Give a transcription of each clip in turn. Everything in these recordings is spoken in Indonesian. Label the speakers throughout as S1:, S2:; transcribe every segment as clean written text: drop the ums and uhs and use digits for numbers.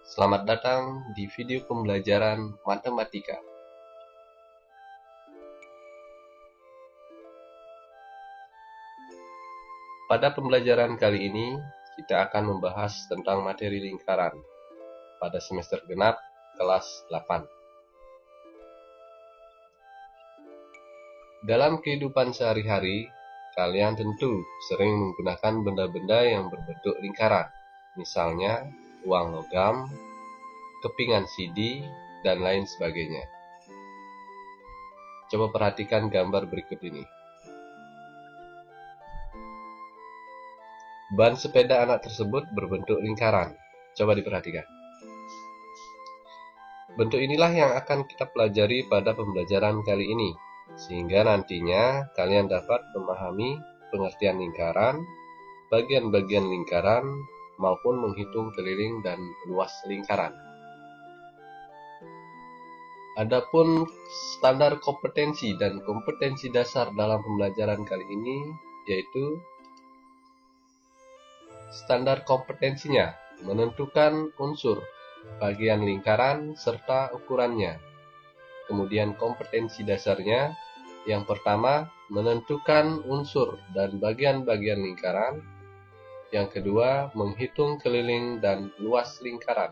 S1: Selamat datang di video pembelajaran matematika. Pada pembelajaran kali ini, kita akan membahas tentang materi lingkaran pada semester genap kelas 8. Dalam kehidupan sehari-hari, kalian tentu sering menggunakan benda-benda yang berbentuk lingkaran, misalnya uang logam, kepingan CD, dan lain sebagainya. Coba perhatikan gambar berikut ini. Ban sepeda anak tersebut berbentuk lingkaran. Coba diperhatikan. Bentuk inilah yang akan kita pelajari pada pembelajaran kali ini, sehingga nantinya kalian dapat memahami pengertian lingkaran, bagian-bagian lingkaran, maupun menghitung keliling dan luas lingkaran. Adapun standar kompetensi dan kompetensi dasar dalam pembelajaran kali ini yaitu standar kompetensinya menentukan unsur, bagian lingkaran, serta ukurannya. Kemudian kompetensi dasarnya, yang pertama menentukan unsur dan bagian-bagian lingkaran. Yang kedua menghitung keliling dan luas lingkaran.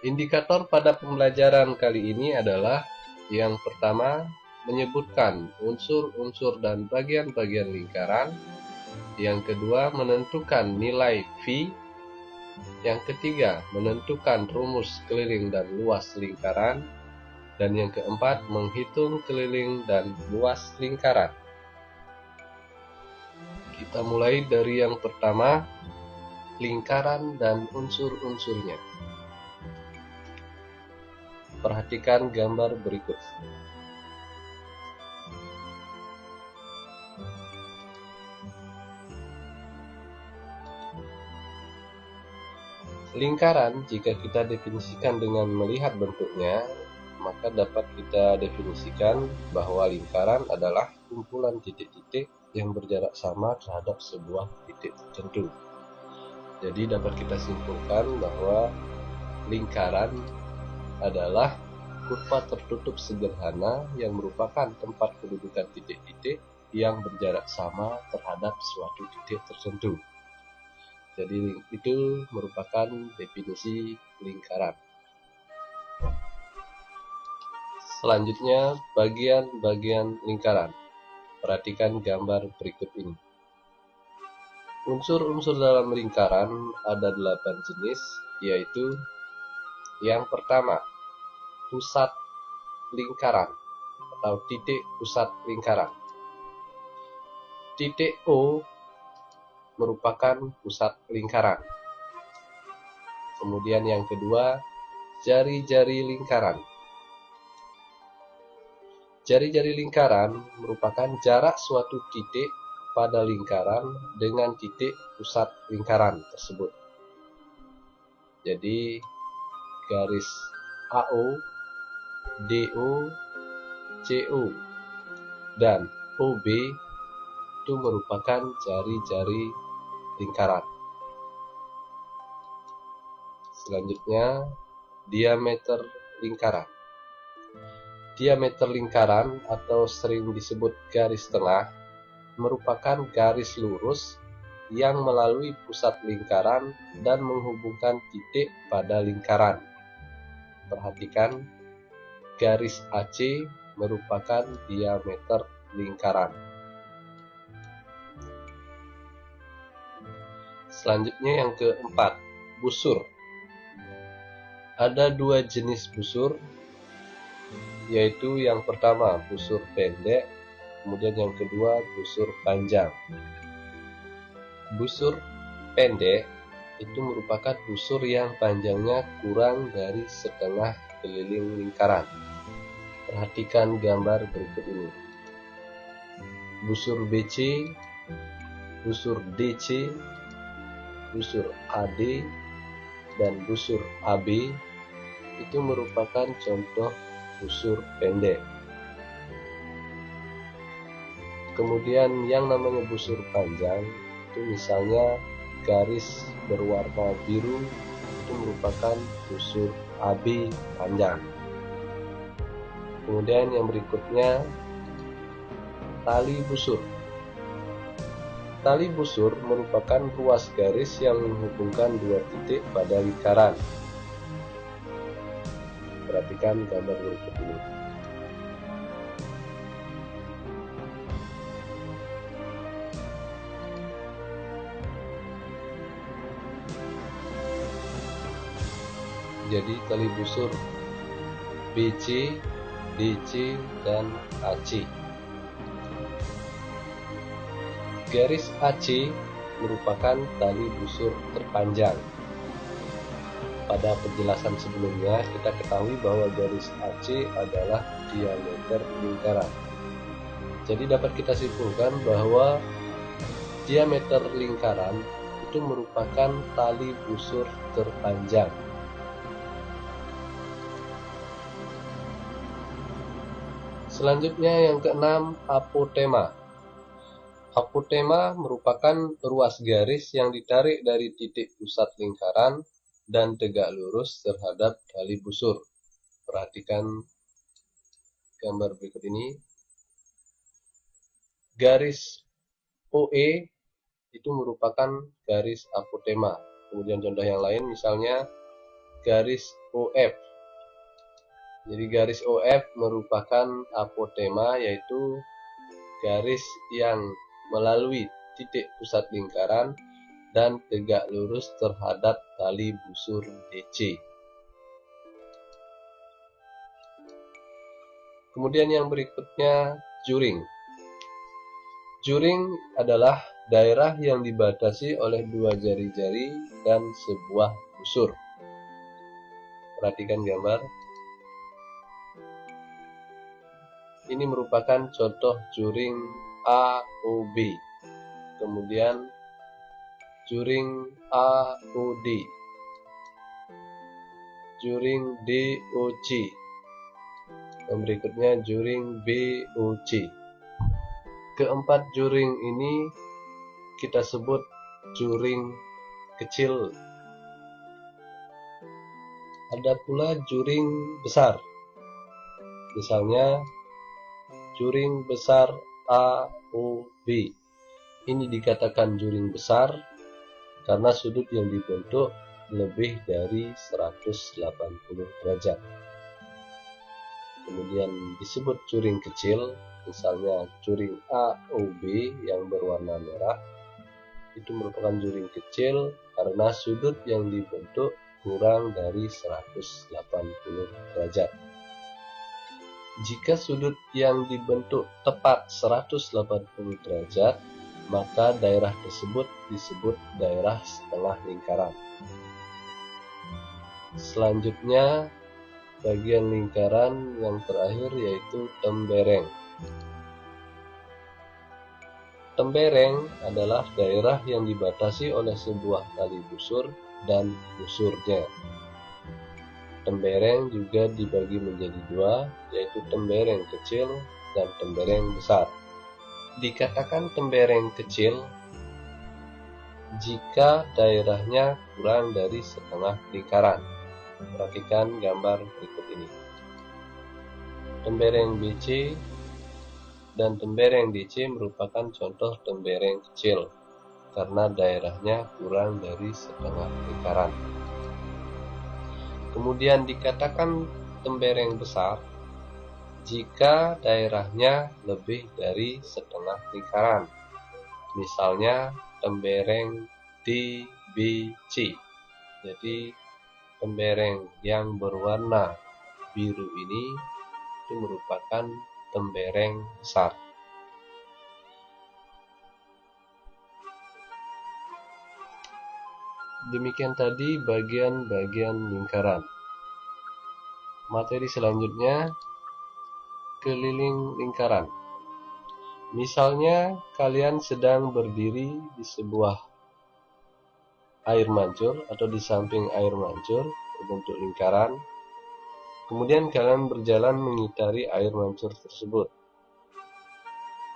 S1: Indikator pada pembelajaran kali ini adalah yang pertama menyebutkan unsur-unsur dan bagian-bagian lingkaran. Yang kedua menentukan nilai V. Yang ketiga menentukan rumus keliling dan luas lingkaran. Dan yang keempat menghitung keliling dan luas lingkaran. Kita mulai dari yang pertama, lingkaran dan unsur-unsurnya. Perhatikan gambar berikut. Lingkaran, jika kita definisikan dengan melihat bentuknya, maka dapat kita definisikan bahwa lingkaran adalah kumpulan titik-titik yang berjarak sama terhadap sebuah titik tertentu. Jadi dapat kita simpulkan bahwa lingkaran adalah kurva tertutup sederhana yang merupakan tempat kedudukan titik-titik yang berjarak sama terhadap suatu titik tertentu. Jadi itu merupakan definisi lingkaran. Selanjutnya, bagian-bagian lingkaran. Perhatikan gambar berikut ini. Unsur-unsur dalam lingkaran ada 8 jenis, yaitu yang pertama, pusat lingkaran atau titik pusat lingkaran. Titik O merupakan pusat lingkaran. Kemudian yang kedua, jari-jari lingkaran. Jari-jari lingkaran merupakan jarak suatu titik pada lingkaran dengan titik pusat lingkaran tersebut. Jadi garis AO, DO, CO, dan OB itu merupakan jari-jari lingkaran. Selanjutnya, diameter lingkaran. Diameter lingkaran atau sering disebut garis tengah merupakan garis lurus yang melalui pusat lingkaran dan menghubungkan titik pada lingkaran. Perhatikan, garis AC merupakan diameter lingkaran. Selanjutnya yang keempat, busur. Ada 2 jenis busur, yaitu yang pertama busur pendek, kemudian yang kedua busur panjang. Busur pendek itu merupakan busur yang panjangnya kurang dari setengah keliling lingkaran. Perhatikan gambar berikut ini. Busur BC, busur DC, busur AD, dan busur AB itu merupakan contoh busur pendek. Kemudian yang namanya busur panjang itu misalnya garis berwarna biru itu merupakan busur AB panjang. Kemudian yang berikutnya tali busur. Tali busur merupakan ruas garis yang menghubungkan dua titik pada lingkaran. Perhatikan gambar berikut ini. Jadi tali busur BC, DC, dan AC. Garis AC merupakan tali busur terpanjang. Pada penjelasan sebelumnya, kita ketahui bahwa garis AC adalah diameter lingkaran. Jadi dapat kita simpulkan bahwa diameter lingkaran itu merupakan tali busur terpanjang. Selanjutnya yang keenam, apotema. Apotema merupakan ruas garis yang ditarik dari titik pusat lingkaran dan tegak lurus terhadap tali busur. Perhatikan gambar berikut ini. Garis OE itu merupakan garis apotema. Kemudian contoh yang lain misalnya garis OF. Jadi garis OF merupakan apotema, yaitu garis yang melalui titik pusat lingkaran dan tegak lurus terhadap tali busur DC. Kemudian yang berikutnya juring. Juring adalah daerah yang dibatasi oleh dua jari-jari dan sebuah busur. Perhatikan gambar. Ini merupakan contoh juring AOB. Kemudian juring AOD, juring DOC, yang berikutnya juring BOC. Keempat juring ini kita sebut juring kecil. Ada pula juring besar, misalnya juring besar AOB. Ini dikatakan juring besar karena sudut yang dibentuk lebih dari 180 derajat. Kemudian disebut juring kecil, misalnya juring AOB yang berwarna merah. Itu merupakan juring kecil karena sudut yang dibentuk kurang dari 180 derajat. Jika sudut yang dibentuk tepat 180 derajat, maka daerah tersebut disebut daerah setengah lingkaran. Selanjutnya, bagian lingkaran yang terakhir yaitu tembereng. Tembereng adalah daerah yang dibatasi oleh sebuah tali busur dan busurnya. Tembereng juga dibagi menjadi dua, yaitu tembereng kecil dan tembereng besar. Dikatakan tembereng kecil jika daerahnya kurang dari setengah lingkaran. Perhatikan gambar berikut ini. Tembereng BC dan tembereng DC merupakan contoh tembereng kecil karena daerahnya kurang dari setengah lingkaran. Kemudian dikatakan tembereng besar jika daerahnya lebih dari setengah lingkaran. Misalnya tembereng DBC. Jadi tembereng yang berwarna biru ini itu merupakan tembereng besar. Demikian tadi bagian-bagian lingkaran. Materi selanjutnya, keliling lingkaran. Misalnya kalian sedang berdiri di sebuah air mancur atau di samping air mancur berbentuk lingkaran. Kemudian kalian berjalan mengitari air mancur tersebut.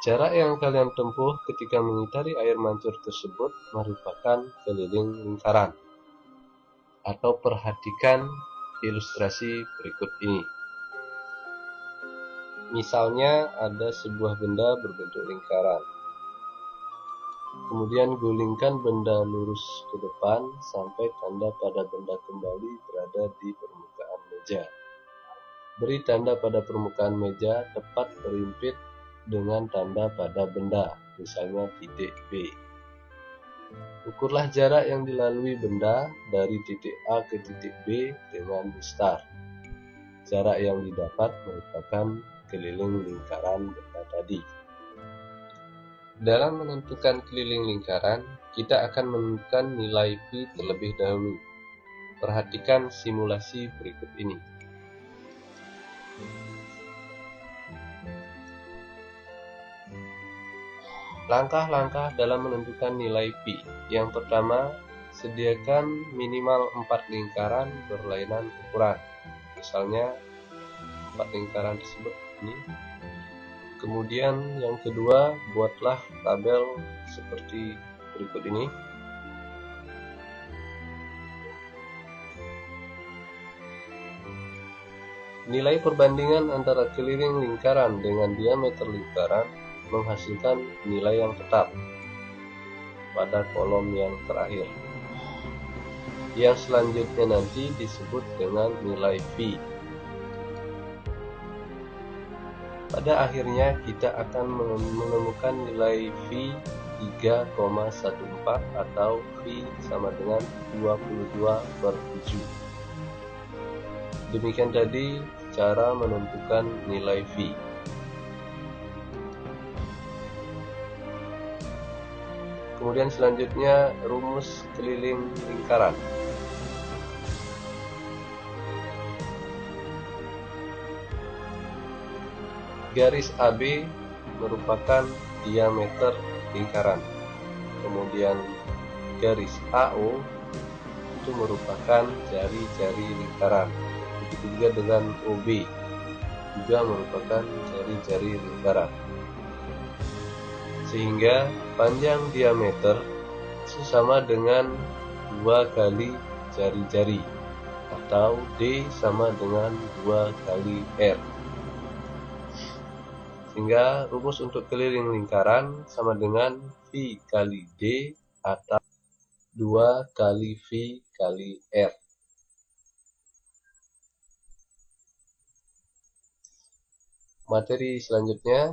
S1: Jarak yang kalian tempuh ketika mengitari air mancur tersebut merupakan keliling lingkaran. Atau perhatikan ilustrasi berikut ini. Misalnya ada sebuah benda berbentuk lingkaran. Kemudian gulingkan benda lurus ke depan sampai tanda pada benda kembali berada di permukaan meja. Beri tanda pada permukaan meja tepat berimpit dengan tanda pada benda, misalnya titik B. Ukurlah jarak yang dilalui benda dari titik A ke titik B dengan mistar. Jarak yang didapat merupakan keliling lingkaran benda tadi. Dalam menentukan keliling lingkaran, kita akan menentukan nilai Pi terlebih dahulu. Perhatikan simulasi berikut ini. Langkah-langkah dalam menentukan nilai Pi. Yang pertama, sediakan minimal 4 lingkaran berlainan ukuran. Misalnya 4 lingkaran tersebut ini. Kemudian yang kedua, buatlah tabel seperti berikut ini. Nilai perbandingan antara keliling lingkaran dengan diameter lingkaran menghasilkan nilai yang tetap pada kolom yang terakhir. Yang selanjutnya nanti disebut dengan nilai Pi. Pada akhirnya kita akan menemukan nilai Pi 3,14 atau Pi sama dengan 22/7. Demikian tadi cara menentukan nilai Pi. Kemudian selanjutnya rumus keliling lingkaran. Garis AB merupakan diameter lingkaran. Kemudian garis AO itu merupakan jari-jari lingkaran. Begitu juga dengan OB juga merupakan jari-jari lingkaran. Sehingga panjang diameter itu sama dengan 2 kali jari-jari, atau D sama dengan 2 kali R. Sehingga rumus untuk keliling lingkaran sama dengan V kali D atau 2 kali V kali R. Materi selanjutnya,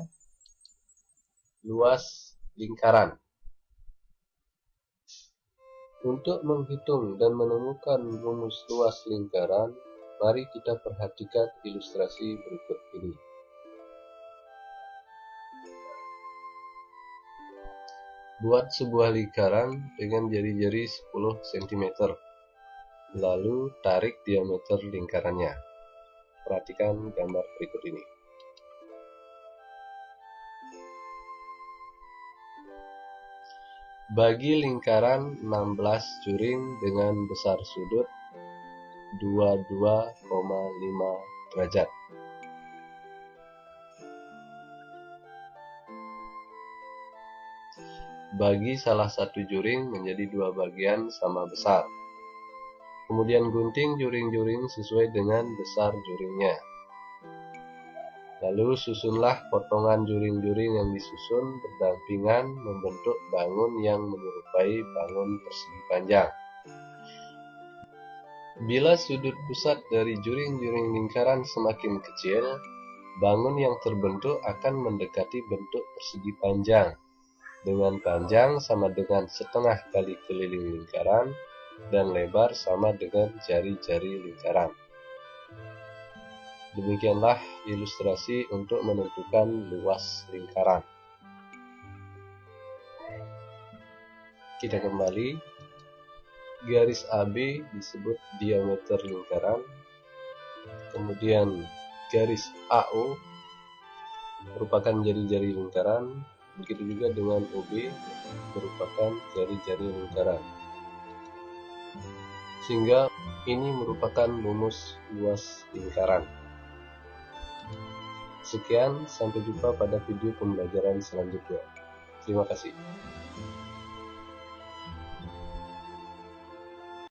S1: luas lingkaran. Untuk menghitung dan menemukan rumus luas lingkaran, mari kita perhatikan ilustrasi berikut ini. Buat sebuah lingkaran dengan jari-jari 10 cm. Lalu tarik diameter lingkarannya. Perhatikan gambar berikut ini. Bagi lingkaran 16 juring dengan besar sudut 22,5 derajat. Bagi salah satu juring menjadi 2 bagian sama besar. Kemudian gunting juring-juring sesuai dengan besar juringnya. Lalu susunlah potongan juring-juring yang disusun berdampingan membentuk bangun yang menyerupai bangun persegi panjang. Bila sudut pusat dari juring-juring lingkaran semakin kecil, bangun yang terbentuk akan mendekati bentuk persegi panjang dengan panjang sama dengan setengah kali keliling lingkaran dan lebar sama dengan jari-jari lingkaran. Demikianlah ilustrasi untuk menentukan luas lingkaran. Kita kembali. Garis AB disebut diameter lingkaran. Kemudian garis AO merupakan jari-jari lingkaran. Begitu juga dengan OB merupakan jari-jari lingkaran. Sehingga ini merupakan rumus luas lingkaran. Sekian, sampai jumpa pada video pembelajaran selanjutnya. Terima kasih.